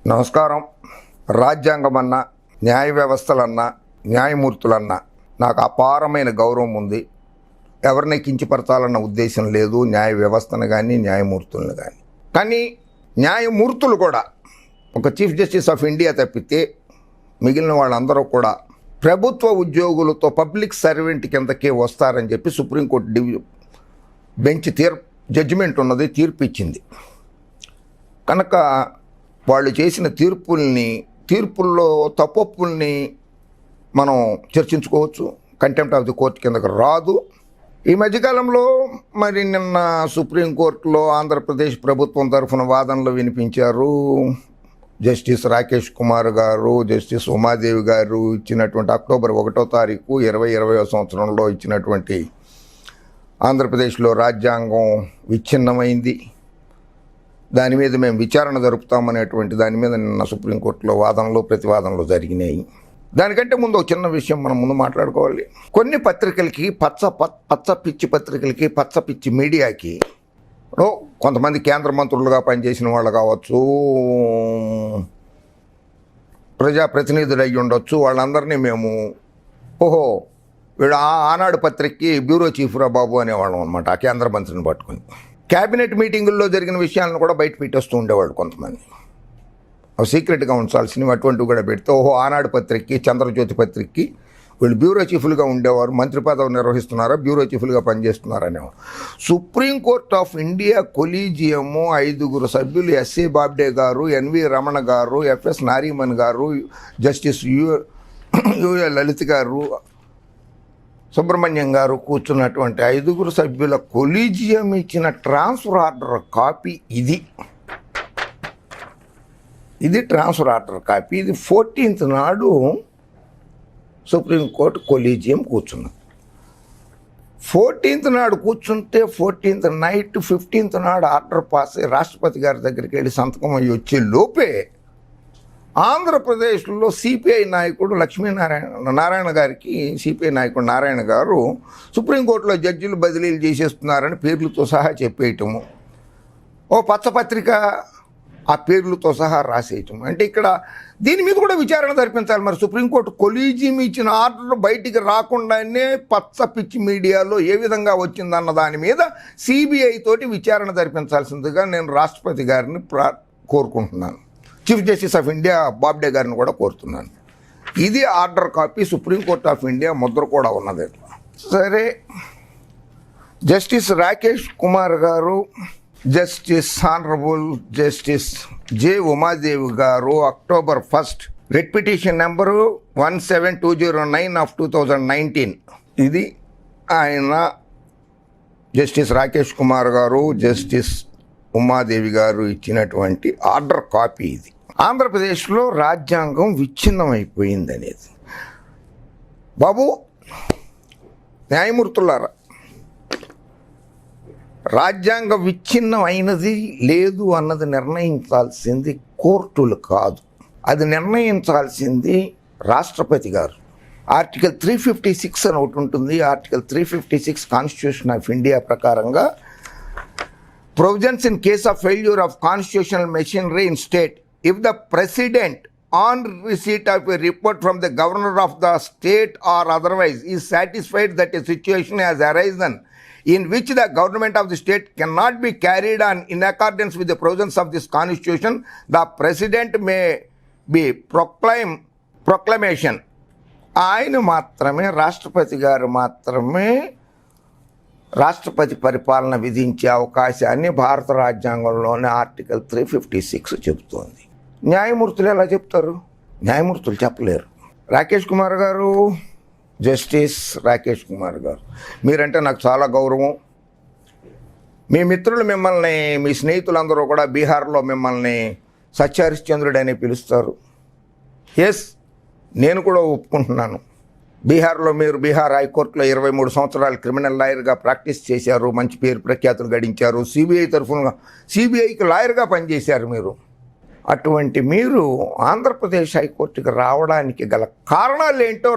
నమస్కారం. రాజ్యాంగమన్నా, న్యాయ వ్యవస్థలన్నా, న్యాయమూర్తులన్నా నాకు అపారమైన గౌరవం ఉంది. ఎవరిని కించపరచాలన్న ఉద్దేశం లేదు, న్యాయ వ్యవస్థను కానీ న్యాయమూర్తులను కానీ. కానీ న్యాయమూర్తులు కూడా ఒక చీఫ్ జస్టిస్ ఆఫ్ ఇండియా తప్పితే మిగిలిన వాళ్ళందరూ కూడా ప్రభుత్వ ఉద్యోగులతో పబ్లిక్ సర్వెంట్ కిందకే వస్తారని చెప్పి సుప్రీంకోర్టు బెంచ్ జడ్జిమెంట్ ఉన్నది, తీర్పు ఇచ్చింది. కనుక వాళ్ళు చేసిన తీర్పుల్లో తప్పొప్పుల్ని మనం చర్చించుకోవచ్చు. కంటెంప్ట్ ఆఫ్ ది కోర్ట్ కిందకు రాదు. ఈ మధ్యకాలంలో మరి నిన్న సుప్రీంకోర్టులో ఆంధ్రప్రదేశ్ ప్రభుత్వం తరఫున వాదనలు వినిపించారు. జస్టిస్ రాకేష్ కుమార్ గారు, జస్టిస్ ఉమాదేవి గారు ఇచ్చినటువంటి అక్టోబర్ 1వ తారీఖు 2020 సంవత్సరంలో ఇచ్చినటువంటి ఆంధ్రప్రదేశ్లో రాజ్యాంగం విచ్ఛిన్నమైంది, దాని మీద మేము విచారణ జరుపుతామనేటువంటి దాని మీద నిన్న సుప్రీంకోర్టులో వాదనలు ప్రతివాదనలు జరిగినాయి. దానికంటే ముందు ఒక చిన్న విషయం మనం ముందు మాట్లాడుకోవాలి. కొన్ని పత్రికలకి పచ్చ పిచ్చి పత్రికలకి, పచ్చ పిచ్చి మీడియాకి కొంతమంది కేంద్ర మంత్రులుగా పనిచేసిన వాళ్ళు కావచ్చు, ప్రజాప్రతినిధులు అయ్యి ఉండొచ్చు, వాళ్ళందరినీ మేము వీడు ఆనాడు పత్రికకి బ్యూరో చీఫ్ రా బాబు అనేవాళ్ళం అనమాట. ఆ కేంద్ర మంత్రిని పట్టుకుని క్యాబినెట్ మీటింగుల్లో జరిగిన విషయాలను కూడా బయట పెట్టేస్తూ ఉండేవాళ్ళు కొంతమంది. అవి సీక్రెట్గా ఉంచాల్సినవి అటువంటివి కూడా పెడితే ఆనాడు పత్రికకి, చంద్రజ్యోతి పత్రికకి వీళ్ళు బ్యూరో చీఫ్లుగా ఉండేవారు, మంత్రి పదవి నిర్వహిస్తున్నారా, బ్యూరో చీఫ్లుగా పనిచేస్తున్నారు అనేవారు. సుప్రీంకోర్టు ఆఫ్ ఇండియా కొలీజియము 5 సభ్యులు, ఎస్ఏ బాబ్డే గారు, ఎన్వి రమణ గారు, ఎఫ్ఎస్ నారీమన్ గారు, జస్టిస్ యుఏ లలిత్ గారు, సుబ్రహ్మణ్యం గారు కూర్చున్నటువంటి 5 సభ్యుల కొలీజియం ఇచ్చిన ట్రాన్స్ఫర్ ఆర్డర్ కాపీ ఇది ట్రాన్స్ఫర్ ఆర్డర్ కాపీ. ఇది 14th నాడు సుప్రీంకోర్టు కొలీజియం కూర్చున్నది. 14th నాడు కూర్చుంటే 14th నైట్ 15th నాడు ఆర్డర్ పాస్ అయ్యి రాష్ట్రపతి గారి దగ్గరికి వెళ్ళి సంతకం అయ్యి వచ్చే లోపే ఆంధ్రప్రదేశ్లో సిపిఐ నాయకుడు నారాయణ గారికి, సిపిఐ నాయకుడు నారాయణ గారు సుప్రీంకోర్టులో జడ్జిలు బదిలీలు చేసేస్తున్నారని పేర్లతో సహా చెప్పేయటము, పచ్చపత్రిక ఆ పేర్లతో సహా రాసేయటం. అంటే ఇక్కడ దీని మీద కూడా విచారణ జరిపించాలి. మరి సుప్రీంకోర్టు కొలీజియం ఇచ్చిన ఆర్డర్ బయటికి రాకుండానే పచ్చ పిచ్చి మీడియాలో ఏ విధంగా వచ్చిందన్న దాని మీద సిబిఐ తోటి విచారణ జరిపించాల్సిందిగా నేను రాష్ట్రపతి గారిని కోరుకుంటున్నాను. Chief justice of India Bobde గారిని కూడా కోరుతున్నాను. ఇది order copy, supreme court of India ముద్ర కూడా ఉన్నది. సరే, జస్టిస్ రాకేష్ కుమార్ గారు, justice honourable justice J Umadevi గారు October 1 writ petition number 17209 of 2019, ఇది ఆయన జస్టిస్ రాకేష్ కుమార్ గారు, జస్టిస్ ఉమాదేవి గారు ఇచ్చినటువంటి ఆర్డర్ కాపీ. ఇది ఆంధ్రప్రదేశ్లో రాజ్యాంగం విచ్ఛిన్నమైపోయింది అనేది. బాబు న్యాయమూర్తులారా, రాజ్యాంగం విచ్ఛిన్నం అయినది లేదు అన్నది నిర్ణయించాల్సింది కోర్టులు కాదు, అది నిర్ణయించాల్సింది రాష్ట్రపతి గారు. ఆర్టికల్ 356 అని ఒకటి ఉంటుంది. ఆర్టికల్ 356 కాన్స్టిట్యూషన్ ఆఫ్ ఇండియా ప్రకారంగా provisions in case of failure of constitutional machinery in state, if the president on receipt of a report from the governor of the state or otherwise is satisfied that a situation has arisen in which the government of the state cannot be carried on in accordance with the provisions of this constitution, the president may be proclamation. ఆయన మాత్రమే, రాష్ట్రపతి గారు మాత్రమే రాష్ట్రపతి పరిపాలన విధించే అవకాశాన్ని భారత రాజ్యాంగంలోని ఆర్టికల్ 356 చెబుతోంది. న్యాయమూర్తులు ఎలా చెప్తారు? న్యాయమూర్తులు చెప్పలేరు. రాకేష్ కుమార్ గారు, జస్టిస్ రాకేష్ కుమార్ గారు, మీరంటే నాకు చాలా గౌరవం. మీ మిత్రులు మిమ్మల్ని, మీ స్నేహితులందరూ కూడా బీహార్లో మిమ్మల్ని సత్యహరిశ్చంద్రుడు అని పిలుస్తారు. ఎస్, నేను కూడా ఒప్పుకుంటున్నాను. బీహార్లో మీరు బీహార్ హైకోర్టులో 23 సంవత్సరాలు క్రిమినల్ లాయర్గా ప్రాక్టీస్ చేశారు, మంచి పేరు ప్రఖ్యాతులు గడించారు, సిబిఐ తరఫున సిబిఐకి లాయర్గా పనిచేశారు మీరు. అటువంటి మీరు ఆంధ్రప్రదేశ్ హైకోర్టుకి రావడానికి గల కారణాలు ఏంటో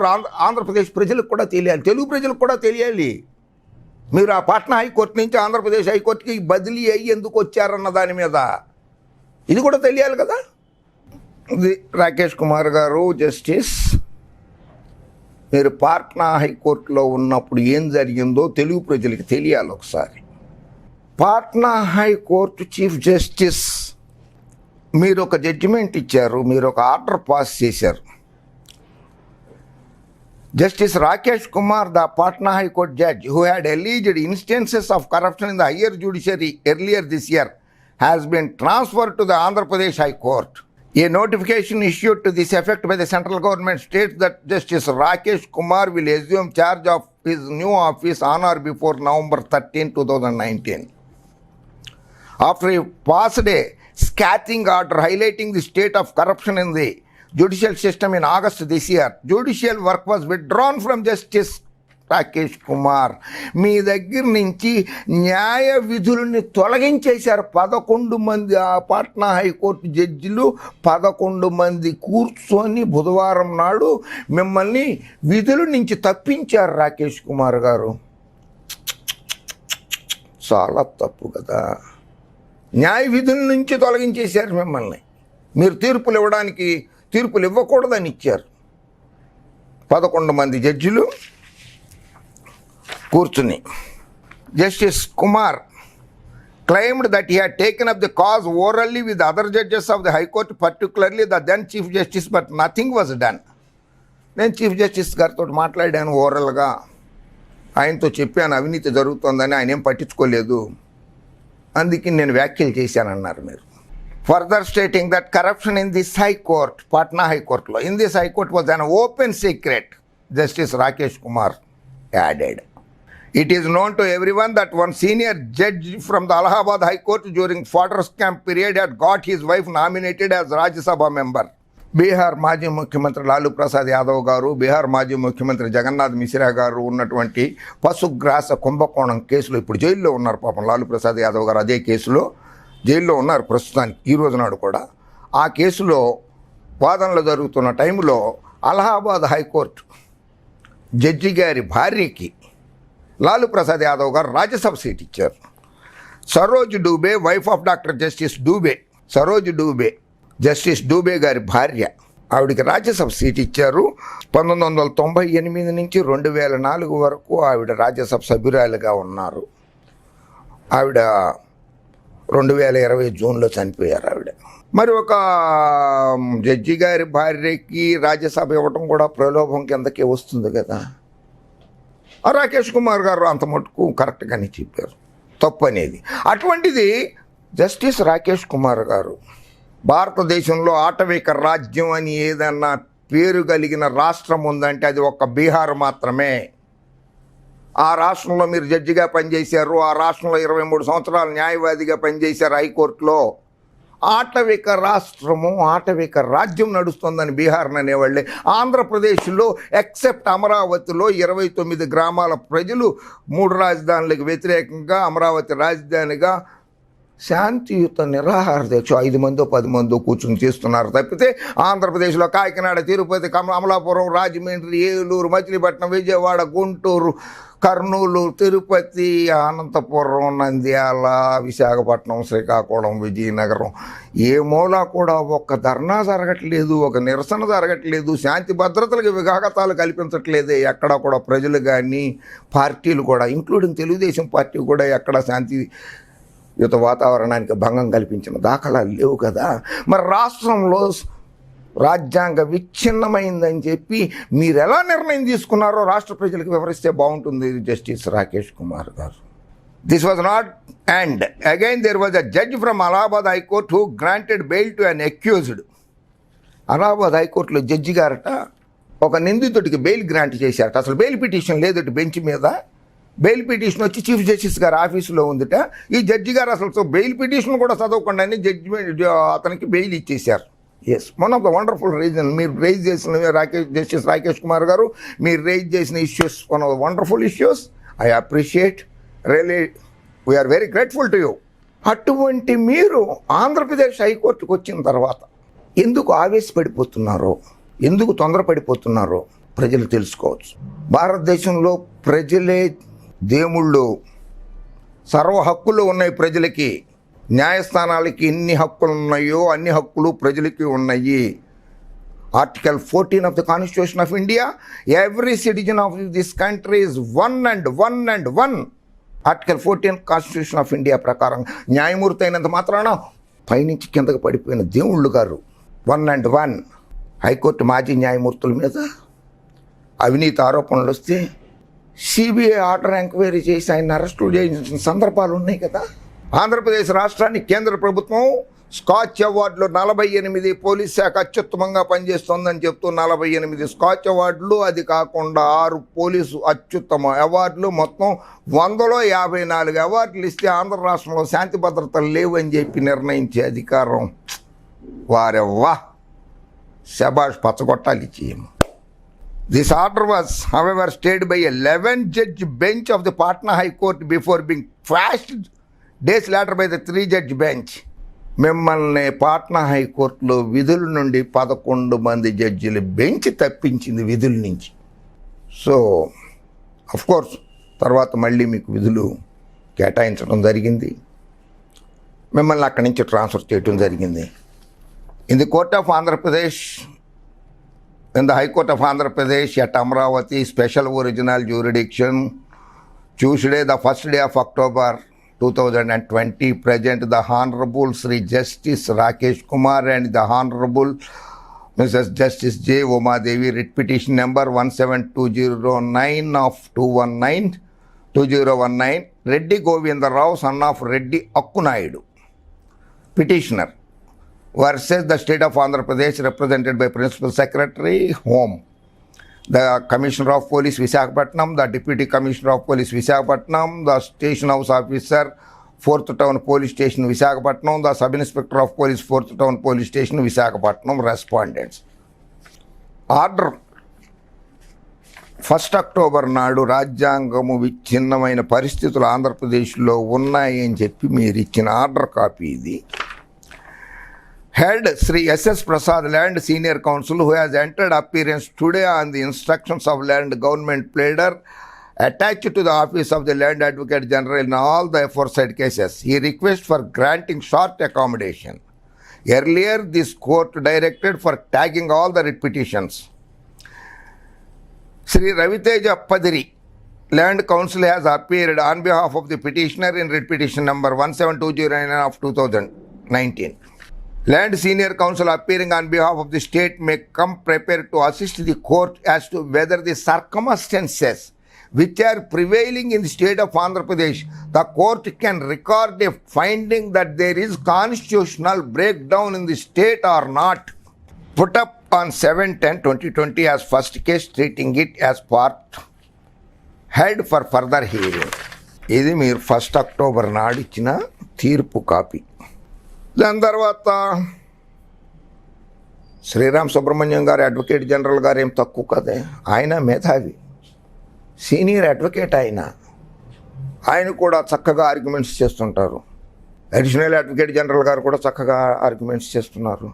ఆంధ్రప్రదేశ్ ప్రజలకు కూడా తెలియాలి, తెలుగు ప్రజలకు కూడా తెలియాలి. మీరు ఆ పాట్నా హైకోర్టు నుంచి ఆంధ్రప్రదేశ్ హైకోర్టుకి బదిలీ అయ్యి ఎందుకు వచ్చారన్న దాని మీద ఇది కూడా తెలియాలి కదా. రాకేష్ కుమార్ గారు జస్టిస్, మీరు పాట్నా హైకోర్టులో ఉన్నప్పుడు ఏం జరిగిందో తెలుగు ప్రజలకు తెలియాలి ఒకసారి. పాట్నా హైకోర్టు చీఫ్ జస్టిస్ మీరు ఒక జడ్జిమెంట్ ఇచ్చారు, మీరు ఒక ఆర్డర్ పాస్ చేశారు. Justice Rakesh Kumar, the Patna high court judge who had alleged instances of corruption in the higher judiciary earlier this year has been transferred to the Andhra Pradesh High Court. A notification issued to this effect by the central government states that Justice Rakesh Kumar will assume charge of his new office on or before November 13, 2019. After he passed a scathing order highlighting the state of corruption in the judicial system in August this year, judicial work was withdrawn from Justice Rakesh Kumar. మీ దగ్గర నుంచి న్యాయ విధులని తొలగించేశారు. 11 మంది ఆ Patna high court జడ్జిలు 11 మంది కూర్చొని బుధవారం నాడు మిమ్మల్ని విధుల నుంచి తప్పించారు రాకేష్ కుమార్ గారు. చాలా తప్పు కదా. న్యాయ విధుల నుంచి తొలగించేశారు మిమ్మల్ని. మీరు తీర్పులు ఇవ్వకూడదని ఇచ్చారు. 11 మంది జడ్జిలు కూర్చుని. Justice Kumar claimed that he had taken up the cause orally with the other judges of the High Court, particularly the then Chief Justice, but nothing was done. నేను చీఫ్ జస్టిస్ గారితో మాట్లాడాను ఓరల్గా, ఆయనతో చెప్పాను అవినీతి జరుగుతోందని, ఆయన ఏం పట్టించుకోలేదు, అందుకే నేను వ్యాఖ్యలు చేశానన్నారు మీరు. Further stating that corruption in this high court, Patna హైకోర్టులో, in this high court was an open secret, justice Rakesh Kumar added. It is known to everyone that one senior judge from the Allahabad High Court during Fodder scam period had got his wife nominated as Rajya Sabha member. Bihar మాజీ ముఖ్యమంత్రి లాలూ ప్రసాద్ యాదవ్ గారు, బీహార్ మాజీ ముఖ్యమంత్రి జగన్నాథ్ మిశ్రా గారు ఉన్నటువంటి పశుగ్రాస కుంభకోణం కేసులో ఇప్పుడు జైల్లో ఉన్నారు. పాపం లాలూ ప్రసాద్ యాదవ్ గారు అదే కేసులో జైల్లో ఉన్నారు ప్రస్తుతానికి, ఈ రోజు నాడు కూడా. ఆ కేసులో వాదనలు జరుగుతున్న టైంలో అలహాబాద్ హైకోర్టు జడ్జి గారి భార్యకి లాలూ ప్రసాద్ యాదవ్ గారు రాజ్యసభ సీట్ ఇచ్చారు. Saroj Dubey, wife of doctor justice Dubey, Saroj Dubey justice Dubey గారి భార్య, ఆవిడకి రాజ్యసభ సీట్ ఇచ్చారు. 1998 నుంచి 2004 వరకు ఆవిడ రాజ్యసభ సభ్యురాలుగా ఉన్నారు. ఆవిడ 2020 జూన్లో చనిపోయారు ఆవిడ. మరి ఒక జడ్జి గారి భార్యకి రాజ్యసభ ఇవ్వటం కూడా ప్రలోభం కిందకే వస్తుంది కదా. రాకేష్ కుమార్ గారు అంత మటుకు కరెక్ట్గానే చెప్పారు తప్పు అనేది. అటువంటిది జస్టిస్ రాకేష్ కుమార్ గారు భారతదేశంలో ఆటవిక రాజ్యం అని ఏదన్నా పేరు కలిగిన రాష్ట్రం ఉందంటే అది ఒక్క బీహార్ మాత్రమే. ఆ రాష్ట్రంలో మీరు జడ్జిగా పనిచేశారు, ఆ రాష్ట్రంలో 23 సంవత్సరాలు న్యాయవాదిగా పనిచేశారు హైకోర్టులో. ఆటవిక రాష్ట్రము, ఆటవిక రాజ్యం నడుస్తుందని బీహార్ అనేవాళ్ళే. ఆంధ్రప్రదేశ్లో ఎక్సెప్ట్ అమరావతిలో 29 గ్రామాల ప్రజలు 3 రాజధానులకు వ్యతిరేకంగా అమరావతి రాజధానిగా శాంతియుత నిరాహార దీక్ష 5 మందో 10 మందో కూర్చుని చేస్తున్నారు తప్పితే ఆంధ్రప్రదేశ్లో కాకినాడ, తిరుపతి, అమలాపురం, రాజమండ్రి, ఏలూరు, మచిలీపట్నం, విజయవాడ, గుంటూరు, కర్నూలు, తిరుపతి, అనంతపురం, నంద్యాల, విశాఖపట్నం, శ్రీకాకుళం, విజయనగరం ఏ మూల కూడా ఒక్క ధర్నా జరగట్లేదు, ఒక నిరసన జరగట్లేదు, శాంతి భద్రతలకు విఘాతాలు కల్పించట్లేదే. ఎక్కడా కూడా ప్రజలు కానీ పార్టీలు కూడా, ఇంక్లూడింగ్ తెలుగుదేశం పార్టీ కూడా ఎక్కడ శాంతియుత వాతావరణానికి భంగం కల్పించిన దాఖలాలు లేవు కదా. మరి రాష్ట్రంలో రాజ్యాంగ విచ్ఛిన్నమైందని చెప్పి మీరు ఎలా నిర్ణయం తీసుకున్నారో రాష్ట్ర ప్రజలకు వివరిస్తే బాగుంటుంది జస్టిస్ రాకేష్ కుమార్ గారు. This was not and again there was a judge from Allahabad high court who granted bail to an accused. Allahabad హైకోర్టులో జడ్జి గారట ఒక నిందితుడికి బెయిల్ గ్రాంట్ చేశారట. అసలు బెయిల్ పిటిషన్ లేదట బెంచ్ మీద. బెయిల్ పిటిషన్ వచ్చి చీఫ్ జస్టిస్ గారు ఆఫీసులో ఉందిట. ఈ జడ్జి గారు అసలు బెయిల్ పిటిషన్ కూడా చదవకుండానే జడ్జిమెంట్ అతనికి బెయిల్ ఇచ్చేశారు. Yes, one of the wonderful reason మీరు రైజ్ చేసిన జస్టిస్ రాకేష్ కుమార్ గారు మీరు రైజ్ చేసిన issues one of the wonderful issues. I appreciate, really we are very grateful to you. అటువంటి మీరు ఆంధ్రప్రదేశ్ హైకోర్టుకు వచ్చిన తర్వాత ఎందుకు ఆవేశపడిపోతున్నారో, ఎందుకు తొందరపడిపోతున్నారో ప్రజలు తెలుసుకోవచ్చు. భారతదేశంలో ప్రజలే దేవుళ్ళు, సర్వ హక్కులు ఉన్నాయి ప్రజలకి. న్యాయస్థానాలకి ఎన్ని హక్కులు ఉన్నాయో అన్ని హక్కులు ప్రజలకి ఉన్నాయి. Article 14 of the Constitution of India, every citizen of this country is one and one. Article 14 Constitution of India ప్రకారం న్యాయమూర్తి అయినంత మాత్రాన పైనుంచి కిందకు పడిపోయిన దేవుళ్ళు గారు 1 హైకోర్టు మాజీ న్యాయమూర్తుల మీద అవినీతి ఆరోపణలు వస్తే సిబిఐ ఆర్డర్ ఎంక్వైరీ చేసి ఆయన అరెస్టులు చేసిన సందర్భాలు ఉన్నాయి కదా. ఆంధ్రప్రదేశ్ రాష్ట్రానికి కేంద్ర ప్రభుత్వం స్కాచ్ అవార్డులు 48 పోలీస్ శాఖ అత్యుత్తమంగా పనిచేస్తోందని చెప్తూ 48 స్కాచ్ అవార్డులు, అది కాకుండా 6 పోలీసు అత్యుత్తమ అవార్డులు, మొత్తం 100లో 54 అవార్డులు ఇస్తే ఆంధ్ర రాష్ట్రంలో శాంతి భద్రతలు లేవని చెప్పి నిర్ణయించే అధికారం వారెవ్వా శబాష్ పచ్చగొట్టాలి చేయము. This order was, however, stayed by a 11-judge bench of the Patna High Court before being quashed days later by the 3-judge bench. మిమ్మల్ని పాట్నా హైకోర్టులో విధుల నుండి 11 మంది జడ్జిల బెంచ్ తప్పించింది విధుల నుంచి. సో కోర్స్ తర్వాత మళ్ళీ మీకు విధులు కేటాయించడం జరిగింది, మిమ్మల్ని అక్కడి నుంచి ట్రాన్స్ఫర్ చేయడం జరిగింది. In the court of Andhra Pradesh, in the High Court of Andhra Pradesh at Amravati, special original jurisdiction, Tuesday, the 1st day of October 2020, present the Honorable Sri Justice Rakesh Kumar and the Honorable Mrs. Justice J. Uma Devi, writ petition number 17209 of 2019, Reddy Govinda Rao, son of Reddy Akkunayudu, petitioner, versus the state of Andhra Pradesh, represented by Principal Secretary, Home, the Commissioner of Police, Visakhapatnam, the Deputy Commissioner of Police, Visakhapatnam, the Station House Officer, 4th Town Police Station, Visakhapatnam, the Sub Inspector of Police, 4th Town Police Station, Visakhapatnam, respondents. Order 1st October నాడు రాజ్యాంగము విచ్ఛిన్నమైన పరిస్థితులు ఆంధ్రప్రదేశ్లో ఉన్నాయి అని చెప్పి మీరు ఇచ్చిన order copy ఇది. Head Sri S.S. Prasad, Land Senior Counsel, who has entered appearance today on the instructions of Land Government Pleader attached to the office of the Land Advocate General in all the aforesaid cases. He requests for granting short accommodation. Earlier, this court directed for tagging all the writ petitions. Sri Raviteja Padiri, Land Counsel, has appeared on behalf of the petitioner in writ petition number 17209 of 2019. Land Senior Counsel, appearing on behalf of the state, may come prepared to assist the court as to whether the circumstances which are prevailing in the state of Andhra Pradesh, the court can record a finding that there is constitutional breakdown in the state or not. Put up on 7/10/2020 as first case, treating it as part head for further hearing. ఇది మీరు 1st October నాడు ఇచ్చిన తీర్పు copy. దాని తర్వాత శ్రీరామ్ సుబ్రహ్మణ్యం గారు advocate general గారు ఏం తక్కువ కదే, ఆయన మేధావి, సీనియర్ అడ్వకేట్, ఆయన కూడా చక్కగా ఆర్గ్యుమెంట్స్ చేస్తుంటారు. అడిషనల్ అడ్వకేట్ జనరల్ గారు కూడా చక్కగా ఆర్గ్యుమెంట్స్ చేస్తున్నారు.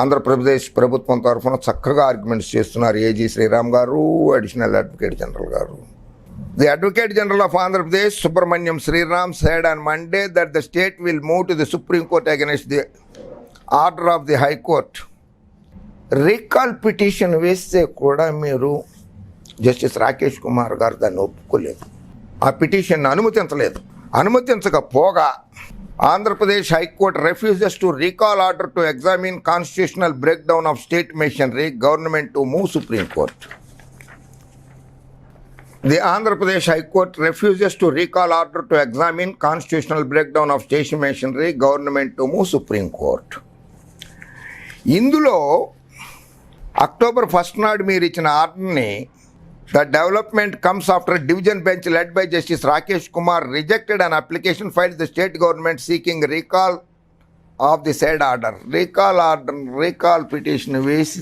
ఆంధ్రప్రదేశ్ ప్రభుత్వం తరఫున చక్కగా ఆర్గ్యుమెంట్స్ చేస్తున్నారు ఏజీ శ్రీరామ్ గారు, అడిషనల్ అడ్వకేట్ జనరల్ గారు. The Advocate General of Andhra Pradesh, Subramaniam Sriram, said on Monday that the state will move to the Supreme Court against the order of the High Court. Recall petition వేస్తే కూడా మీరు justice Rakesh Kumar గారు దాన్ని ఒప్పుకోలేదు, ఆ పిటిషన్ అనుమతించలేదు. అనుమతించకపోగా Andhra Pradesh high court refuses to recall order to examine constitutional breakdown of state machinery, government to move Supreme Court. The Andhra Pradesh High Court refuses to recall order to examine constitutional breakdown of state machinery, government to move Supreme Court. ఇందులో October 1st నాడు మీరు ఇచ్చిన ఆర్డర్ని, the development comes after a division bench led by Justice Rakesh Kumar rejected an application filed the state government seeking recall of the said order. Recall petition వేసి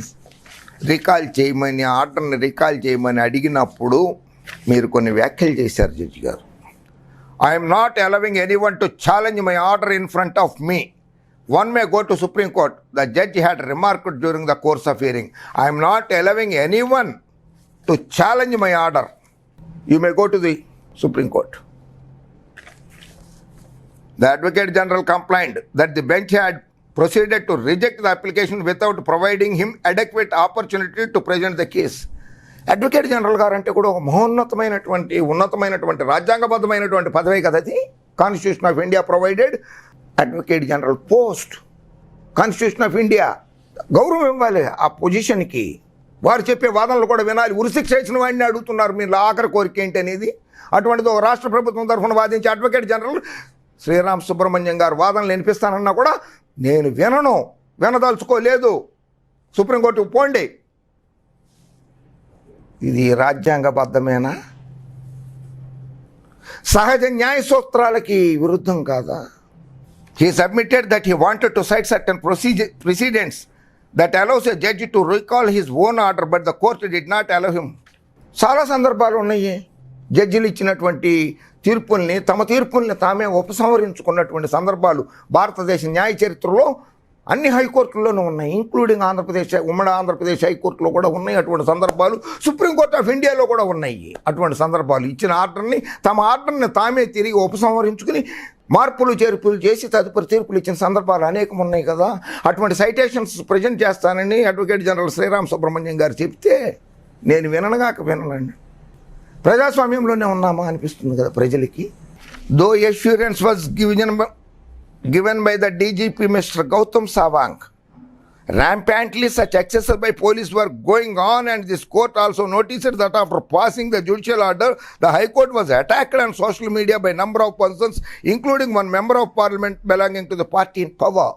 recall చేయమని, ఆర్డర్ని recall చేయమని అడిగినప్పుడు మీరు కొన్ని వ్యాఖ్యలు చేశారు జడ్జి గారు. I'm not allowing any one to challenge my order in front of me. One may go to Supreme Court. The judge had remarked during the course of hearing, I am not allowing anyone to challenge my order. You may go to the Supreme Court. The Advocate General complained that the bench had proceeded to reject the application without providing him adequate opportunity to present the case. Advocate general గారు అంటే కూడా ఒక ఉన్నతమైనటువంటి రాజ్యాంగబద్ధమైనటువంటి పదవే కదా అది. Constitution of India provided advocate general post. Constitution of India గౌరవం ఇవ్వాలి ఆ పొజిషన్కి. వారు చెప్పే వాదనలు కూడా వినాలి. ఉరిశిక్ష వేసిన వాడిని అడుగుతున్నారు మీరు ఆఖరి కోరిక ఏంటి అనేది. అటువంటిది ఒక రాష్ట్ర ప్రభుత్వం తరఫున వాదించే అడ్వకేట్ జనరల్ శ్రీరామ్ సుబ్రహ్మణ్యం గారు వాదనలు వినిపిస్తానన్నా కూడా నేను వినదలుచుకోలేదు, సుప్రీంకోర్టుకు పోండి. ఇది రాజ్యాంగబద్ధమేనా? సహజ న్యాయ సూత్రాలకి విరుద్ధం కాదా? He submitted that he wanted to cite certain precedents that allows a judge to recall his own order, but the court did not allow him. చాలా సందర్భాలు ఉన్నాయి జడ్జిలు ఇచ్చినటువంటి తీర్పుల్ని తమ తీర్పుల్ని తామే ఉపసంహరించుకున్నటువంటి సందర్భాలు భారతదేశ న్యాయ చరిత్రలో అన్ని హైకోర్టుల్లోనూ ఉన్నాయి, ఇంక్లూడింగ్ ఉమ్మడి ఆంధ్రప్రదేశ్ హైకోర్టులో కూడా ఉన్నాయి అటువంటి సందర్భాలు. సుప్రీంకోర్టు ఆఫ్ ఇండియాలో కూడా ఉన్నాయి అటువంటి సందర్భాలు. ఇచ్చిన తమ ఆర్డర్ని తామే తిరిగి ఉపసంహరించుకుని మార్పులు చేర్పులు చేసి తదుపరి తీర్పులు ఇచ్చిన సందర్భాలు అనేకం ఉన్నాయి కదా. అటువంటి సైటేషన్స్ ప్రజెంట్ చేస్తానని అడ్వకేట్ జనరల్ శ్రీరామ్ సుబ్రహ్మణ్యం గారు చెప్తే నేను విననండి. ప్రజాస్వామ్యంలోనే ఉన్నామా అనిపిస్తుంది కదా ప్రజలకి. Though assurance was given by the DGP Mr. Gautam Sawang. Rampantly such excesses by police were going on, and this court also noticed that after passing the judicial order, the High Court was attacked on social media by number of persons, including one member of parliament belonging to the party in power.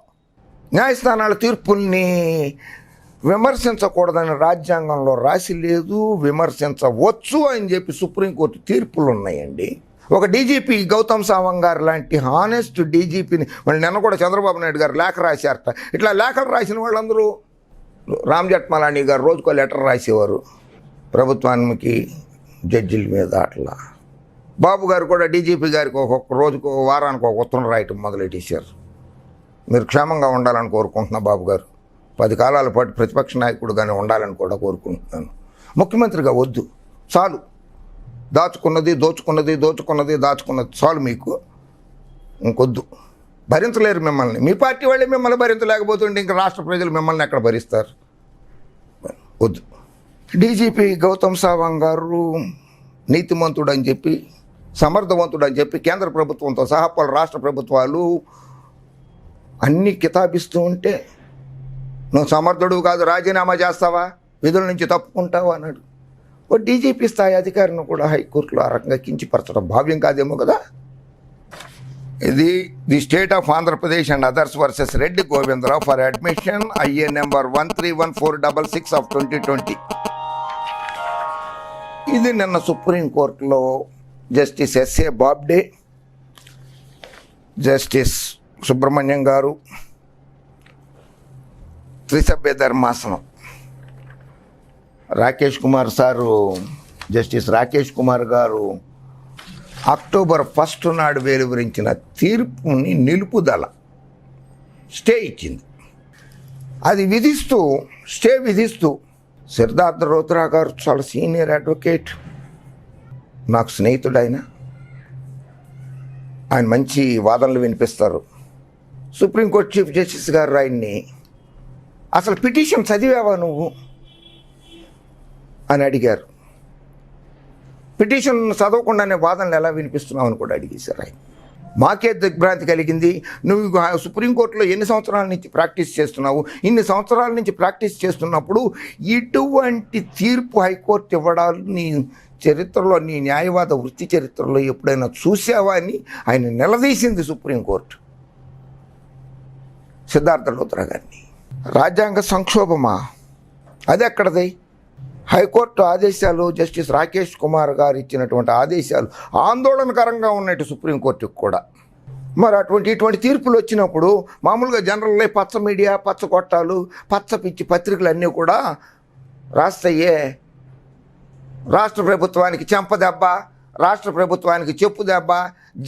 న్యాయస్థానాల తీర్పుల్ని విమర్శించకూడదని రాజ్యాంగంలో రాసి లేదు, విమర్శించవచ్చు అని చెప్పి supreme court తీర్పులు ఉన్నాయండి. ఒక DGP Gautam Sawang గారు లాంటి హానెస్ట్ డీజీపీని వాళ్ళు నిన్న కూడా చంద్రబాబు నాయుడు గారు లేఖ రాశారట. ఇట్లా లేఖలు రాసిన వాళ్ళందరూ రామ్ జెఠ్మలానీ గారు రోజుకో లెటర్ రాసేవారు ప్రభుత్వానికి జడ్జిల మీద. అట్లా బాబు గారు కూడా డీజీపీ గారికి ఒక్కొక్క రోజుకు వారానికి ఒక ఉత్తరం రాయటం మొదలెట్టేశారు. మీరు క్షేమంగా ఉండాలని కోరుకుంటున్నా బాబు గారు, 10 కాలాల పాటు ప్రతిపక్ష నాయకుడుగానే ఉండాలని కూడా కోరుకుంటున్నాను. ముఖ్యమంత్రిగా వద్దు, చాలు. దోచుకున్నది చాలు, మీకు ఇంకొద్దు. భరించలేరు మిమ్మల్ని. మీ పార్టీ వాళ్ళే మిమ్మల్ని భరించలేకపోతుంటే ఇంకా రాష్ట్ర ప్రజలు మిమ్మల్ని ఎక్కడ భరిస్తారు? వద్దు. డీజీపీ గౌతమ్ సావంగ్ గారు నీతిమంతుడు అని చెప్పి, సమర్థవంతుడు అని చెప్పి కేంద్ర ప్రభుత్వంతో సహా పలు రాష్ట్ర ప్రభుత్వాలు అన్నీ కితాబిస్తూ ఉంటే నువ్వు సమర్థుడు కాదు, రాజీనామా చేస్తావా, విధుల నుంచి తప్పుకుంటావా అన్నాడు. ఓ డీజీపీ స్థాయి అధికారిని కూడా హైకోర్టులో ఆ రకంగా కించపరచడం భావ్యం కాదేమో కదా. ఇది the state of Andhra Pradesh and others versus Reddy Govindarao for admission IA number 131466 of 2020. ఇది నిన్న సుప్రీంకోర్టులో justice S A Bobde, justice Subrahmanyam గారు, త్రిసభ్య ధర్మాసనం రాకేష్ కుమార్ సారు, జస్టిస్ రాకేష్ కుమార్ గారు అక్టోబర్ 1 నాడు వెలువరించిన తీర్పుని నిలుపుదల స్టే ఇచ్చింది. అది స్టే విధిస్తూ సిద్ధార్థ రోత్రా గారు చాలా సీనియర్ అడ్వకేట్, నాకు స్నేహితుడు ఆయన మంచి వాదనలు వినిపిస్తారు. సుప్రీంకోర్టు చీఫ్ జస్టిస్ గారు ఆయన్ని అసలు పిటిషన్ చదివావా నువ్వు అని అడిగారు. పిటిషన్ చదవకుండానే వాదనలు ఎలా వినిపిస్తున్నావు అని కూడా అడిగేశారు ఆయన. మాకే దిగ్భ్రాంతి కలిగింది. నువ్వు సుప్రీంకోర్టులో ఎన్ని సంవత్సరాల నుంచి ప్రాక్టీస్ చేస్తున్నావు? ఇన్ని సంవత్సరాల నుంచి ప్రాక్టీస్ చేస్తున్నప్పుడు ఇటువంటి తీర్పు హైకోర్టు ఇవ్వడాలు నీ చరిత్రలో, నీ న్యాయవాద వృత్తి చరిత్రలో ఎప్పుడైనా చూసావా అని ఆయన నిలదీసింది సుప్రీంకోర్టు సిద్ధార్థ లోత్రా గారిని. రాజ్యాంగ సంక్షోభమా? అది ఎక్కడది? హైకోర్టు ఆదేశాలు, జస్టిస్ రాకేష్ కుమార్ గారు ఇచ్చినటువంటి ఆదేశాలు ఆందోళనకరంగా ఉన్నాయి సుప్రీంకోర్టుకు కూడా. మరి ఇటువంటి తీర్పులు వచ్చినప్పుడు మామూలుగా జనరల్ పచ్చ మీడియా, పచ్చ కొట్టాలు, పచ్చ పిచ్చి పత్రికలు అన్నీ కూడా రాస్తాయే రాష్ట్ర ప్రభుత్వానికి చెంపదెబ్బ, రాష్ట్ర ప్రభుత్వానికి చెప్పు దెబ్బ,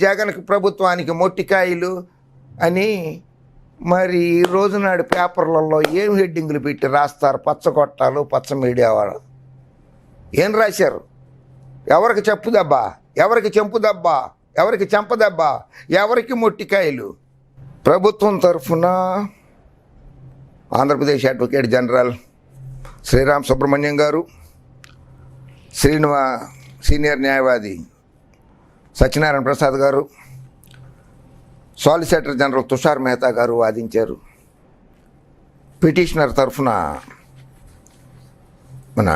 జగన్ ప్రభుత్వానికి మొట్టికాయలు అని. మరి ఈ రోజునాడు పేపర్లలో ఏం హెడ్డింగ్లు పెట్టి రాస్తారు? పచ్చ కొట్టాలు, పచ్చ మీడియా వాళ్ళు ఏం రాశారు? ఎవరికి చెప్పు దెబ్బ, ఎవరికి చెంపు దెబ్బ, ఎవరికి చెంపదెబ్బ, ఎవరికి మొట్టికాయలు. ప్రభుత్వం తరఫున ఆంధ్రప్రదేశ్ అడ్వకేట్ జనరల్ శ్రీరామ్ సుబ్రహ్మణ్యం గారు, సీనియర్ న్యాయవాది సత్యనారాయణ ప్రసాద్ గారు, సాలిసిటర్ జనరల్ తుషార్ మెహతా గారు వాదించారు. పిటిషనర్ తరఫున మన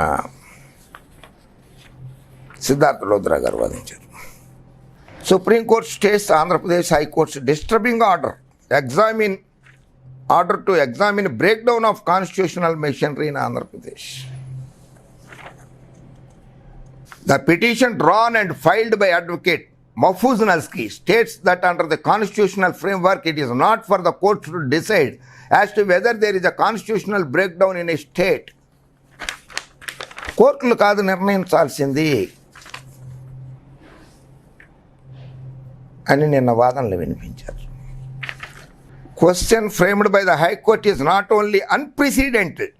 సిద్ధార్థ లోద్రా గారు వాదించారు. Supreme court stays Andhra Pradesh high court disturbing order to examine break down of constitutional machinery in Andhra Pradesh. The petition drawn and filed by Advocate Mahfouz Nalski states that under the constitutional framework, it is not for the court to decide as to whether there is a constitutional breakdown in a state. కోర్టులు కాదు నిర్ణయించాల్సింది అని నిన్న వాదనలు వినిపించారు. Question framed by the high court is not only unprecedented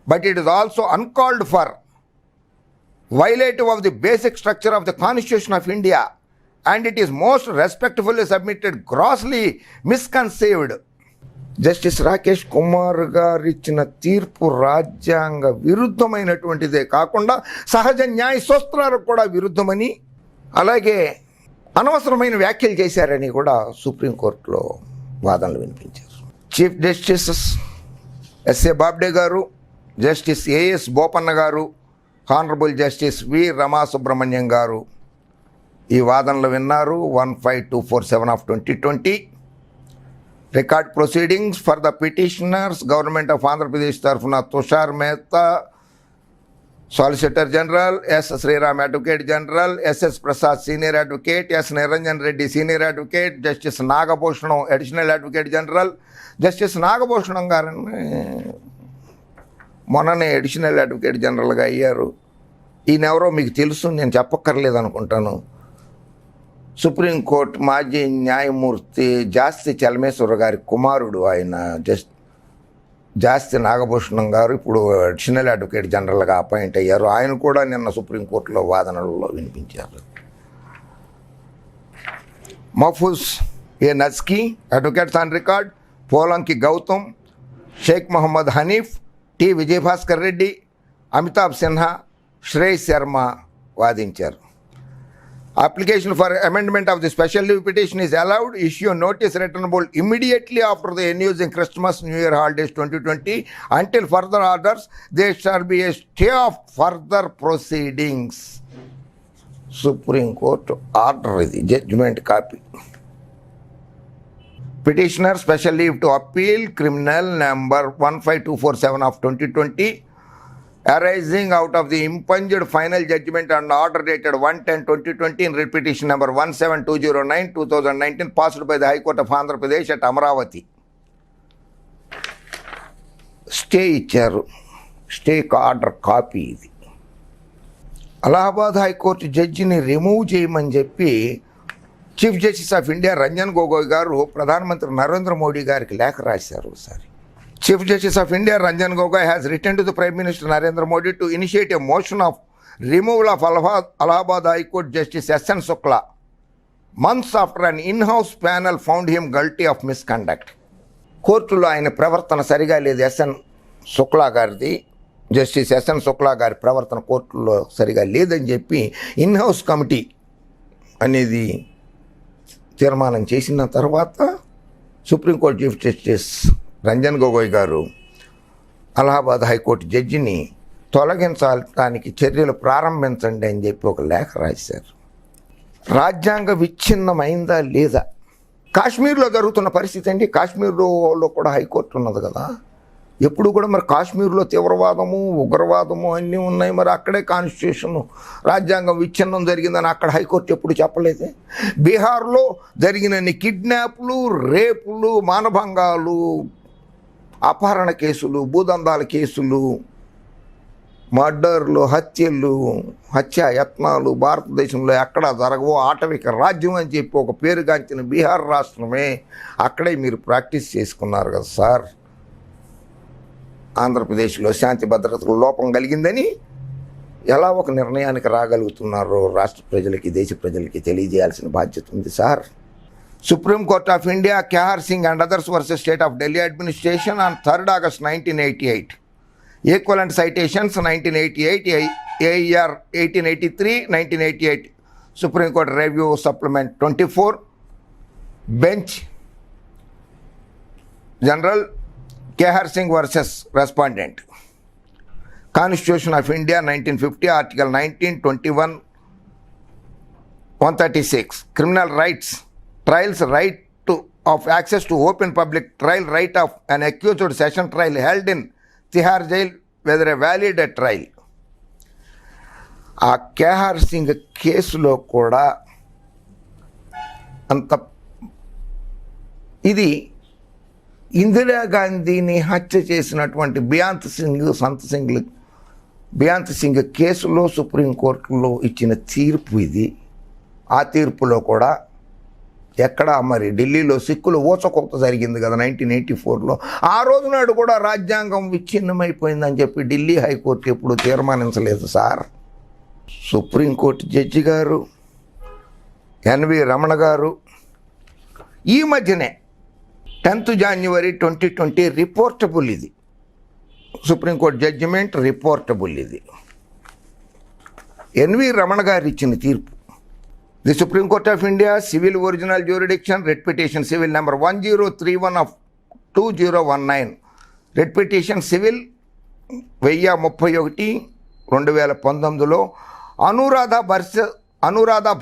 but it is also uncalled for, violative of the basic structure of the Constitution of India, and it is most respectfully submitted, grossly misconceived. Justice Rakesh Kumar గారు ఇచ్చిన తీర్పు రాజ్యాంగ విరుద్ధమైనటువంటిదే కాకుండా సహజ న్యాయ సూత్రాలకు కూడా విరుద్ధమని, అలాగే అనవసరమైన వ్యాఖ్యలు చేశారని కూడా సుప్రీంకోర్టులో వాదనలు వినిపించారు. చీఫ్ జస్టిస్ ఎస్ఏ బాబ్డే గారు, జస్టిస్ ఏఎస్ బోపన్న గారు, honourable justice V Rama Subrahmanyam గారు ఈ వాదనలు విన్నారు. 15247 of 2020. Record proceedings for the petitioners government of Andhra Pradesh తరఫున Tushar Mehta solicitor general, S Sriram advocate general, S S Prasad senior advocate, S Niranjan Reddy senior advocate, justice Nagabhushanam additional advocate general. Justice Nagabhushanam గారిని మొన్ననే additional advocate జనరల్గా అయ్యారు. ఈయనెవరో మీకు తెలుసు, నేను చెప్పక్కర్లేదు అనుకుంటాను. సుప్రీంకోర్టు మాజీ న్యాయమూర్తి జాస్తి చలమేశ్వర గారి కుమారుడు ఆయన జాస్తి నాగభూషణం గారు ఇప్పుడు అడిషనల్ అడ్వకేట్ జనరల్గా అపాయింట్ అయ్యారు. ఆయన కూడా నిన్న సుప్రీంకోర్టులో వాదనలలో వినిపించారు. Mahfooz A Nazki advocates on record, Polanki Gautam, Sheikh Mohammed Hanif, T Vijayabhaskar Reddy, Amitabh Sinha, Shreyas Sharma వాదించారు. Application for amendment of the special leave petition is allowed. Issue notice returnable immediately after the ensuing Christmas New Year holidays 2020 until further orders there shall be a stay of further proceedings. Supreme court order ఇది, judgment copy. Petitioner special leave to appeal criminal number 15247 of 2020 arising out of the impunged final judgment and order dated 1/10/2020 in petition number 17209/2019 passed by the High Court of Andhra Pradesh at Amaravati. Stay ఇచ్చారు. Stay order copy ఇది. Allahabad high court జడ్జిని remove చేయమని చెప్పి chief justice of India Ranjan Gogoi గారు ప్రధానమంత్రి నరేంద్ర మోడీ గారికి లేఖ రాశారు. ఒకసారి chief justice of India Ranjan Gogoi has return to the prime minister Narendra Modi to initiate a motion of removal of Allahabad high court justice S N Shukla months after an in house panel found him guilty of misconduct. కోర్టులో ఆయన ప్రవర్తన సరిగా లేదు. ఎస్ఎన్ శుక్లా గారిది, justice S N Shukla గారి ప్రవర్తన కోర్టులో సరిగా లేదని చెప్పి ఇన్-హౌస్ కమిటీ అనేది తీర్మానం చేసిన తర్వాత supreme court chief justice Ranjan Gogoi గారు అలహాబాద్ హైకోర్టు జడ్జిని తొలగించడానికి చర్యలు ప్రారంభించండి అని చెప్పి ఒక లేఖ రాశారు. రాజ్యాంగ విచ్ఛిన్నమైందా లేదా? కాశ్మీర్లో జరుగుతున్న పరిస్థితి అండి. కాశ్మీర్లో కూడా హైకోర్టు ఉన్నది కదా. ఎప్పుడు కూడా మరి కాశ్మీర్లో తీవ్రవాదము, ఉగ్రవాదము అన్నీ ఉన్నాయి. మరి అక్కడే కాన్స్టిట్యూషన్ రాజ్యాంగం విచ్ఛిన్నం జరిగిందని అక్కడ హైకోర్టు ఎప్పుడు చెప్పలేదు. బీహార్లో జరిగినన్ని కిడ్నాప్లు, రేపులు, మానభంగాలు, అపహరణ కేసులు, భూదందాల కేసులు, మర్డర్లు, హత్యాయత్నాలు భారతదేశంలో ఎక్కడా జరగవో. ఆటవిక రాజ్యం అని చెప్పి ఒక పేరుగాంచిన బీహార్ రాష్ట్రమే అక్కడే మీరు ప్రాక్టీస్ చేసుకున్నారు కదా సార్. ఆంధ్రప్రదేశ్లో శాంతి భద్రతకు లోపం కలిగిందని ఎలా ఒక నిర్ణయానికి రాగలుగుతున్నారో రాష్ట్ర ప్రజలకి, దేశ ప్రజలకి తెలియజేయాల్సిన బాధ్యత ఉంది sir. Supreme court of India, K R Singh and others versus state of Delhi administration on 3rd August 1988. Equivalent citations 1988, AER 1883, 1988. Supreme Court Review Supplement 24. Bench General Kehar Singh versus Respondent. Constitution of India 1950, Article 19, 21, 136. Criminal rights, trials right of access to open public trial, right of an accused session trial held in Tihar jail, whether a valid trial. ఆ KR Singh కేసులో కూడా అంత ఇది ఇందిరాగాంధీని హత్య చేసినటువంటి బియాంత్ సింగ్ కేసులో సుప్రీంకోర్టులో ఇచ్చిన తీర్పు ఇది. ఆ తీర్పులో కూడా ఎక్కడ మరి ఢిల్లీలో సిక్కులు ఊచకొత్త జరిగింది కదా 1984లో. ఆ రోజు నాడు కూడా రాజ్యాంగం విచ్ఛిన్నమైపోయిందని చెప్పి ఢిల్లీ హైకోర్టు ఎప్పుడు తీర్మానించలేదు సార్. సుప్రీంకోర్టు జడ్జి గారు ఎన్వి రమణ గారు ఈ మధ్యనే 10th January 2020 రిపోర్టబుల్, ఇది సుప్రీంకోర్టు జడ్జిమెంట్ రిపోర్టబుల్. ఇది ఎన్వి రమణ గారు ఇచ్చిన తీర్పు. The supreme court of India civil original jurisdiction writ petition civil number 1031 of 2019, writ petition civil 1031 2019లో Anuradha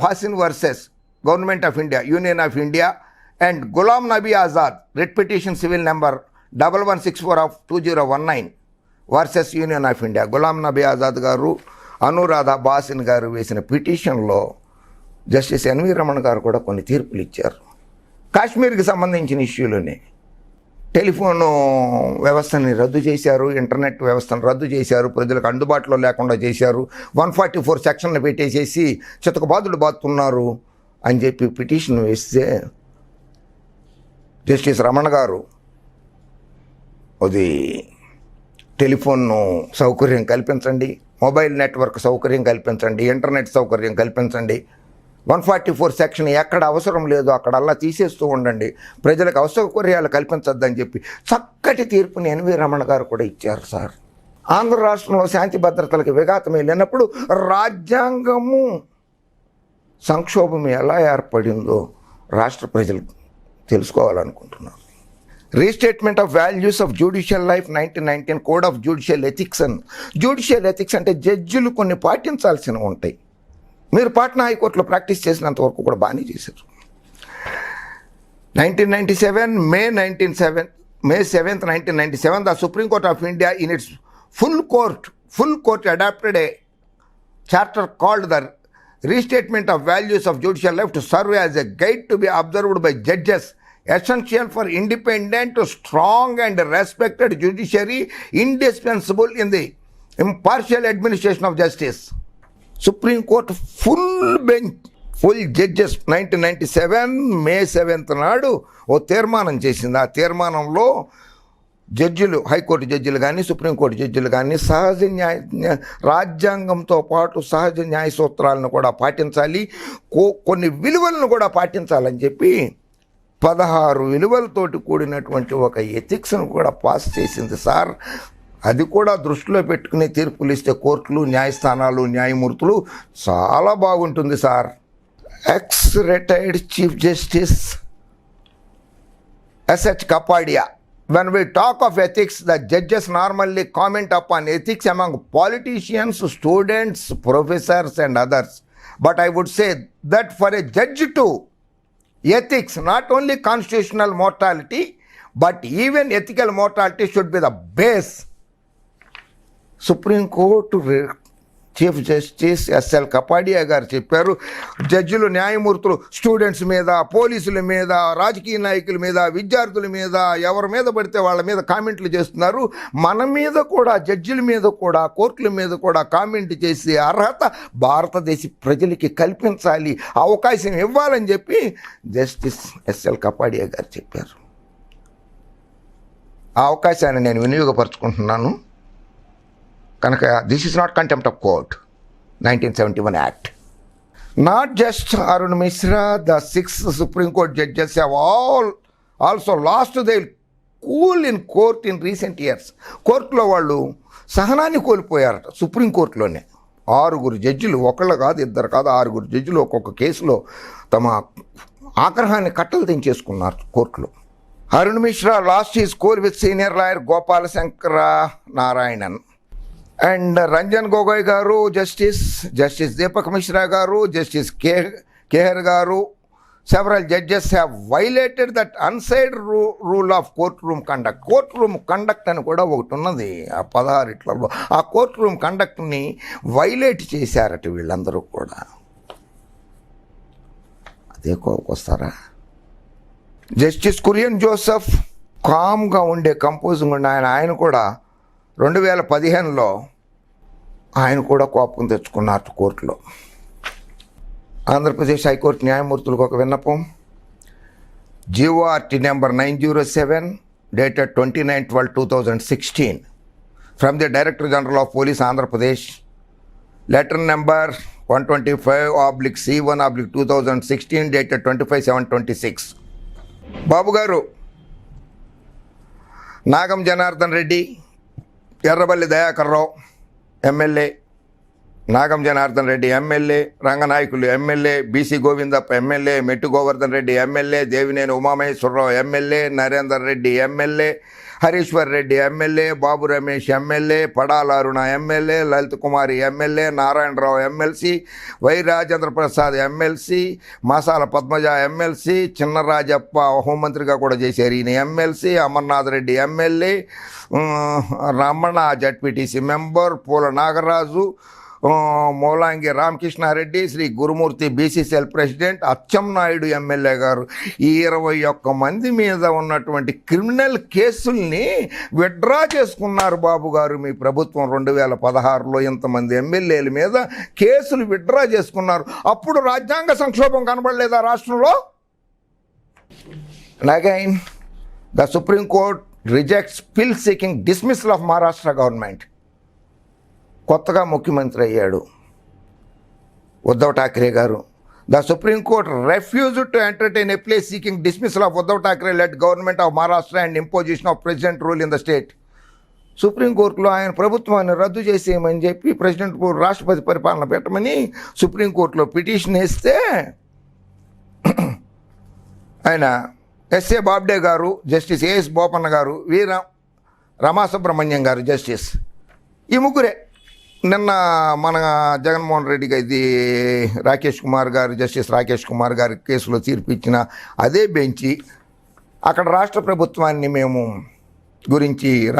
Bhasin versus government of India, union of India and Ghulam Nabi Azad, writ petition civil number 1164 of 2019 versus union of India. Ghulam Nabi Azad గారు, అనురాధ భాసిన్ గారు వేసిన పిటిషన్లో justice N V Ramana గారు కూడా కొన్ని తీర్పులు ఇచ్చారు. కాశ్మీర్కి సంబంధించిన ఇష్యూలోనే టెలిఫోను వ్యవస్థని రద్దు చేశారు, ఇంటర్నెట్ వ్యవస్థను రద్దు చేశారు, ప్రజలకు అందుబాటులో లేకుండా చేశారు, 144 సెక్షన్లు పెట్టేసేసి చితకబాదులు బాతున్నారు అని చెప్పి పిటిషన్ వేస్తే జస్టిస్ రమణ గారు అది టెలిఫోన్ సౌకర్యం కల్పించండి, మొబైల్ నెట్వర్క్ సౌకర్యం కల్పించండి, ఇంటర్నెట్ సౌకర్యం కల్పించండి, 144 సెక్షన్ ఎక్కడ అవసరం లేదో అక్కడల్లా తీసేస్తూ ఉండండి, ప్రజలకు అసౌకర్యాలు కల్పించొద్దని చెప్పి చక్కటి తీర్పుని ఎన్వి రమణ గారు కూడా ఇచ్చారు సార్. ఆంధ్ర రాష్ట్రంలో శాంతి భద్రతలకు విఘాతం లేనప్పుడు రాజ్యాంగము సంక్షోభం ఎలా ఏర్పడిందో రాష్ట్ర ప్రజలు తెలుసుకోవాలనుకుంటున్నారు. Restatement of values of judicial life 1919, code of judicial ethics అని. జ్యుడిషియల్ ఎథిక్స్ అంటే జడ్జిలు కొన్ని పాటించాల్సినవి ఉంటాయి. మీరు పాట్నా హైకోర్టులో ప్రాక్టీస్ చేసినంత వరకు కూడా బాగానే చేశారు. 1997 May 7th 1997, the Supreme Court of India in its full court adopted a charter called the Restatement of Values of Judicial Life to serve as a guide to be observed by judges, essential for independent, strong and respected judiciary, indispensable in the impartial administration of justice. Supreme court full judges 1997 May 7th నాడు ఓ తీర్మానం చేసింది. ఆ తీర్మానంలో జడ్జిలు, high court జడ్జిలు కానీ supreme court జడ్జిలు కానీ రాజ్యాంగంతో పాటు సహజ న్యాయ సూత్రాలను కూడా పాటించాలి, కొన్ని విలువలను కూడా పాటించాలని చెప్పి 16 విలువలతోటి కూడినటువంటి ఒక ఎథిక్స్ను కూడా పాస్ చేసింది సార్. అది కూడా దృష్టిలో పెట్టుకుని తీర్పులు ఇస్తే కోర్టులు, న్యాయస్థానాలు, న్యాయమూర్తులు చాలా బాగుంటుంది sir. X retired chief justice S.H. Kapadia. When we talk of ethics, the judges normally comment upon ethics among politicians, students, professors and others. But I would say that for a judge too, ethics, not only constitutional morality, but even ethical morality should be the base. Supreme court chief justice S.L. Kapadia గారు చెప్పారు, జడ్జిలు, న్యాయమూర్తులు students మీద, పోలీసుల మీద, రాజకీయ నాయకుల మీద, విద్యార్థుల మీద, ఎవరి మీద పడితే వాళ్ళ మీద కామెంట్లు చేస్తున్నారు. మన మీద కూడా, జడ్జిల మీద కూడా, కోర్టుల మీద కూడా కామెంట్ చేసే అర్హత భారతదేశ ప్రజలకి కల్పించాలి, అవకాశం ఇవ్వాలని చెప్పి జస్టిస్ S.L. కపాడియా గారు చెప్పారు. ఆ అవకాశాన్ని నేను వినియోగపరచుకుంటున్నాను కనుక this is not contempt of court. 1971 Act. Not just Arun Mishra, the 6 Supreme Court judges have all also lost their cool in court in recent years. కోర్టులో వాళ్ళు సహనాన్ని కోల్పోయారట. సుప్రీంకోర్టులోనే 6 జడ్జిలు, ఒకళ్ళు కాదు, ఇద్దరు కాదు, 6 జడ్జిలు ఒక్కొక్క కేసులో తమ ఆగ్రహాన్ని కట్టలు తెంచేసుకున్నారు కోర్టులో. Arun Mishra last his cool with senior lawyer Gopala Shankara Narayanan and Ranjan Gogoi గారు, జస్టిస్ దీపక్ మిశ్రా గారు, జస్టిస్ కేహర్ గారు, several judges have violated that unsaid rule of courtroom conduct. Court room conduct అని కూడా ఒకటి ఉన్నది ఆ 16 ఆ కోర్ట్ రూమ్ కండక్ట్ని వైలేట్ చేశారట వీళ్ళందరూ కూడా. అదే కోపకొస్తారా? జస్టిస్ కురియన్ జోసెఫ్ కామ్గా ఉండే కంపోజింగ్ ఉండే ఆయన కూడా 2015లో ఆయన కూడా కోపం తెచ్చుకున్నారు కోర్టులో. ఆంధ్రప్రదేశ్ హైకోర్టు న్యాయమూర్తులకు ఒక విన్నపం. GORT number 907 dated 29/12/2016 from the director general of police Andhra Pradesh, letter number 125/C1/2016 dated 25/7/26. Babu గారు, Nagam Janardhan Reddy, Errabelli Dayakar Rao MLA, Nagam Janardhan Reddy MLA, Ranganayakulu MLA, B C Govindappa MLA, Mettu Govardhan Reddy MLA, Devineni Umamaheswara Rao MLA, Narender Reddy MLA, Hariswar Reddy MLA, Babu Ramesh MLA, Padala Aruna MLA, Lalith Kumari MLA, Narayana Rao MLC, Y Rajendra Prasad MLC, Masala Padmaja MLC, Chinna Rajappa హోంమంత్రిగా కూడా చేశారు ఈయన MLC, Amarnath Reddy MLA, Ramana ZPTC member, పూల నాగరాజు, మౌలాంగి రామకృష్ణారెడ్డి, శ్రీ గురుమూర్తి BCCL president, Atchannaidu MLA గారు, ఈ 21 మంది మీద ఉన్నటువంటి క్రిమినల్ కేసుల్ని విత్డ్రా చేసుకున్నారు బాబు గారు. మీ ప్రభుత్వం 2016లో ఇంతమంది ఎమ్మెల్యేల మీద కేసులు విత్డ్రా చేసుకున్నారు. అప్పుడు రాజ్యాంగ సంక్షోభం కనబడలేదా రాష్ట్రంలో? Again the supreme court rejects PIL seeking dismissal of Maharashtra government. కొత్తగా ముఖ్యమంత్రి అయ్యాడు ఉద్ధవ్ ఠాక్రే గారు. The supreme court refused to entertain a plea seeking dismissal of Uddhav Thackeray led government of Maharashtra and imposition of president rule in the state. సుప్రీంకోర్టులో ఆయన ప్రభుత్వాన్ని రద్దు చేసేయమని చెప్పి president రాష్ట్రపతి పరిపాలన పెట్టమని సుప్రీంకోర్టులో పిటిషన్ వేస్తే ఆయన ఎస్ఏ బాబ్డే గారు, జస్టిస్ ఏఎస్ బోపన్న గారు, రమాసుబ్రహ్మణ్యం గారు జస్టిస్, ఈ ముగ్గురే నిన్న మన జగన్మోహన్ రెడ్డికి ఇది జస్టిస్ రాకేష్ కుమార్ గారి కేసులో తీర్పు ఇచ్చిన అదే బెంచి అక్కడ రాష్ట్ర ప్రభుత్వాన్ని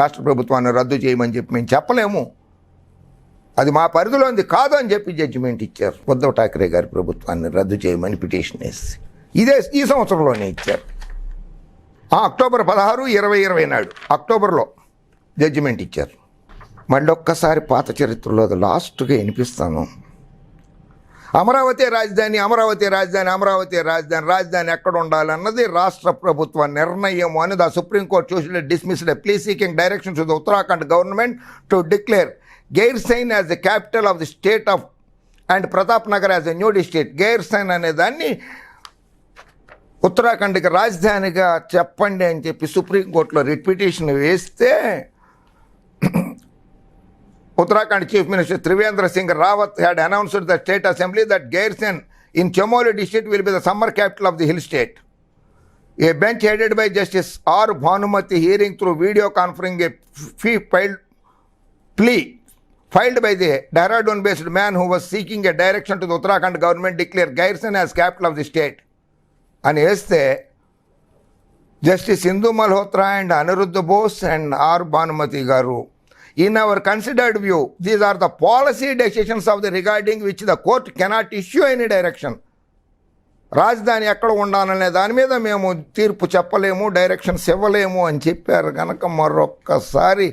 రాష్ట్ర ప్రభుత్వాన్ని రద్దు చేయమని చెప్పి మేము చెప్పలేము, అది మా పరిధిలోంది కాదు అని చెప్పి జడ్జిమెంట్ ఇచ్చారు. ఉద్ధవ్ ఠాక్రే గారి ప్రభుత్వాన్ని రద్దు చేయమని పిటిషన్ వేసి ఈ సంవత్సరంలోనే ఇచ్చారు. అక్టోబర్ 16, 2020 నాడు అక్టోబర్లో జడ్జిమెంట్ ఇచ్చారు. మళ్ళీ ఒక్కసారి పాత చరిత్రలో లాస్ట్గా వినిపిస్తాను. అమరావతి రాజధాని, అమరావతి రాజధాని, అమరావతి రాజధాని, రాజధాని ఎక్కడ ఉండాలన్నది రాష్ట్ర ప్రభుత్వ నిర్ణయం అని ద సుప్రీంకోర్టు చూసి dismissed plea seeking direction to the Uttarakhand government to declare Gairsain as the capital of the state of and Pratap Nagar as a new district. Gairsain అనే దాన్ని ఉత్తరాఖండ్కి రాజధానిగా చెప్పండి అని చెప్పి సుప్రీంకోర్టులో రిట్ పిటిషన్ వేస్తే Uttarakhand Chief Minister Trivendra Singh Rawat had announced the State Assembly that Garrison in Chamoli district will be the summer capital of the hill state. A bench headed by Justice R. Bhanumati hearing through video conferring a plea filed by the Dehradun-based man who was seeking a direction to the Uttarakhand government declared Garrison as capital of the state. And yes, Justice Indu Malhotra and Aniruddha Bose and R. Bhanumati garu, in our considered view, these are the policy decisions of the regarding which the court cannot issue any direction. రాజధాని ఎక్కడ ఉండాలనే దాని మీద మేము తీర్పు చెప్పలేము, directions ఇవ్వలేము అని చెప్పారు కనుక మరొక్కసారి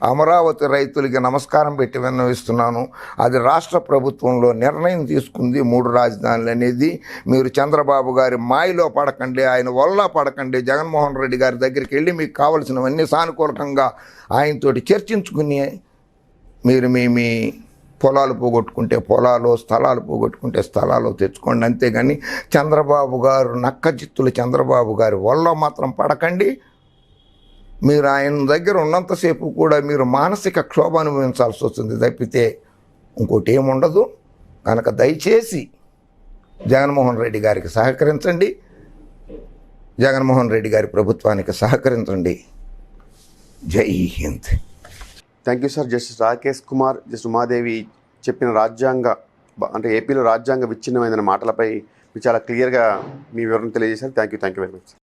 అమరావతి రైతులకి నమస్కారం పెట్టి విన్నవిస్తున్నాను. అది రాష్ట్ర ప్రభుత్వంలో నిర్ణయం తీసుకుంది 3 రాజధానులు అనేది. మీరు చంద్రబాబు గారి మాయలో పడకండి, ఆయన వల్ల పడకండి. జగన్మోహన్ రెడ్డి గారి దగ్గరికి వెళ్ళి మీకు కావలసినవన్నీ సానుకూలంగా ఆయనతోటి చర్చించుకుని మీరు మీ పొలాలు పోగొట్టుకుంటే పొలాలు, స్థలాలు పోగొట్టుకుంటే స్థలాలు తెచ్చుకోండి. అంతేగాని చంద్రబాబు గారు నక్కజిత్తులు చంద్రబాబు గారి వల్ల మాత్రం పడకండి. మీరు ఆయన దగ్గర ఉన్నంతసేపు కూడా మీరు మానసిక క్షోభ అనుభవించాల్సి వస్తుంది తప్పితే ఇంకోటి ఏముండదు. కనుక దయచేసి జగన్మోహన్ రెడ్డి గారికి సహకరించండి, జగన్మోహన్ రెడ్డి గారి ప్రభుత్వానికి సహకరించండి. జై Hind. Thank you sir. Justice Rakesh Kumar, justice Umadevi చెప్పిన అంటే ఏపీలో రాజ్యాంగ విచ్ఛిన్నమైన మాటలపై మీరు చాలా క్లియర్గా మీ వివరణ తెలియజేశారు. Thank you very much.